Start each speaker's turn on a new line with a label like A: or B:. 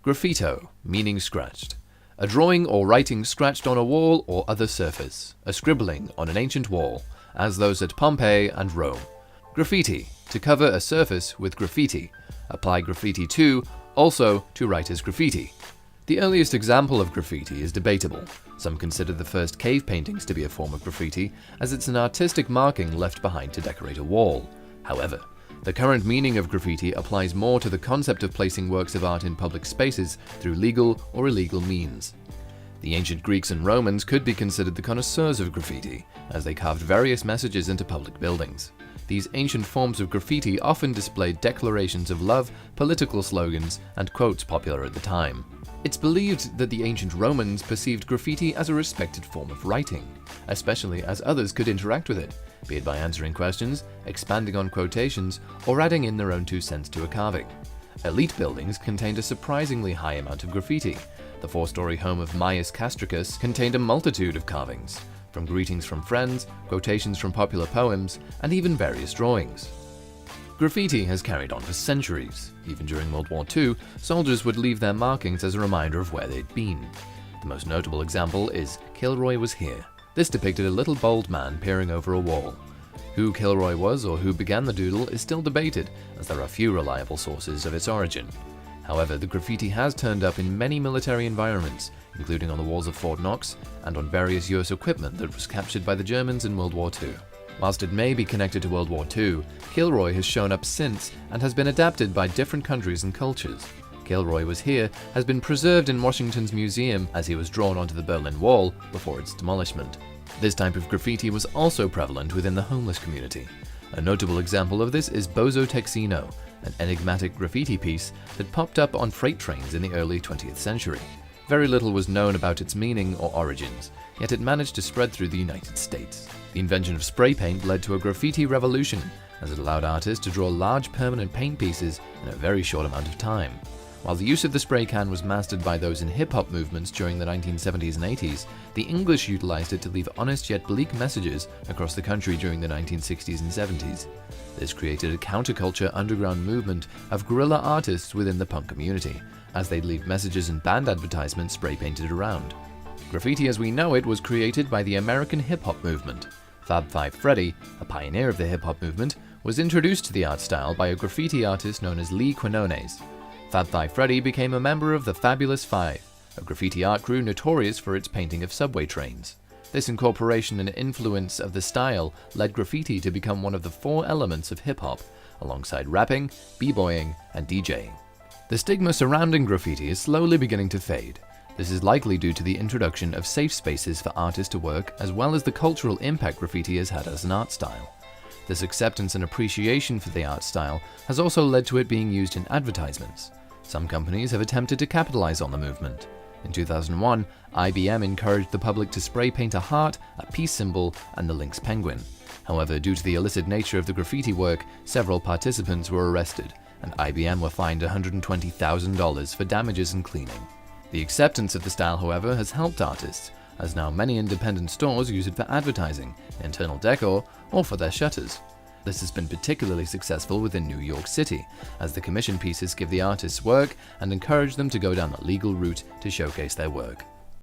A: Graffito, meaning scratched. A drawing or writing scratched on a wall or other surface, a scribbling on an ancient wall, as those at Pompeii and Rome. Graffiti, to cover a surface with graffiti. Apply graffiti to, also to write as graffiti. The earliest example of graffiti is debatable. Some consider the first cave paintings to be a form of graffiti, as it's an artistic marking left behind to decorate a wall. However, the current meaning of graffiti applies more to the concept of placing works of art in public spaces through legal or illegal means. The ancient Greeks and Romans could be considered the connoisseurs of graffiti, as they carved various messages into public buildings. These ancient forms of graffiti often displayed declarations of love, political slogans, and quotes popular at the time. It's believed that the ancient Romans perceived graffiti as a respected form of writing, especially as others could interact with it, be it by answering questions, expanding on quotations, or adding in their own 2 cents to a carving. Elite buildings contained a surprisingly high amount of graffiti. The 4-story home of Gnaeus Castricus contained a multitude of carvings, from greetings from friends, quotations from popular poems, and even various drawings. Graffiti has carried on for centuries. Even during World War II, soldiers would leave their markings as a reminder of where they'd been. The most notable example is "Kilroy was here." This depicted a little bald man peering over a wall. Who Kilroy was or who began the doodle is still debated, as there are few reliable sources of its origin. However, the graffiti has turned up in many military environments, including on the walls of Fort Knox and on various US equipment that was captured by the Germans in World War II. Whilst it may be connected to World War II, Kilroy has shown up since and has been adapted by different countries and cultures. Kilroy was here has been preserved in Washington's museum as he was drawn onto the Berlin Wall before its demolishment. This type of graffiti was also prevalent within the homeless community. A notable example of this is Bozo Texino, an enigmatic graffiti piece that popped up on freight trains in the early 20th century. Very little was known about its meaning or origins, yet it managed to spread through the United States. The invention of spray paint led to a graffiti revolution, as it allowed artists to draw large permanent paint pieces in a very short amount of time. While the use of the spray can was mastered by those in hip-hop movements during the 1970s and 80s, the English utilized it to leave honest yet bleak messages across the country during the 1960s and 70s. This created a counterculture underground movement of guerrilla artists within the punk community, as they'd leave messages and band advertisements spray-painted around. Graffiti as we know it was created by the American hip-hop movement. Fab 5 Freddy, a pioneer of the hip-hop movement, was introduced to the art style by a graffiti artist known as Lee Quinones. Fab 5 Freddy became a member of the Fabulous Five, a graffiti art crew notorious for its painting of subway trains. This incorporation and influence of the style led graffiti to become one of the 4 elements of hip-hop, alongside rapping, b-boying, and DJing. The stigma surrounding graffiti is slowly beginning to fade. This is likely due to the introduction of safe spaces for artists to work, as well as the cultural impact graffiti has had as an art style. This acceptance and appreciation for the art style has also led to it being used in advertisements. Some companies have attempted to capitalize on the movement. In 2001, IBM encouraged the public to spray paint a heart, a peace symbol, and the Lynx penguin. However, due to the illicit nature of the graffiti work, several participants were arrested, and IBM were fined $120,000 for damages and cleaning. The acceptance of the style, however, has helped artists, as now many independent stores use it for advertising, internal decor, or for their shutters. This has been particularly successful within New York City, as the commission pieces give the artists work and encourage them to go down the legal route to showcase their work.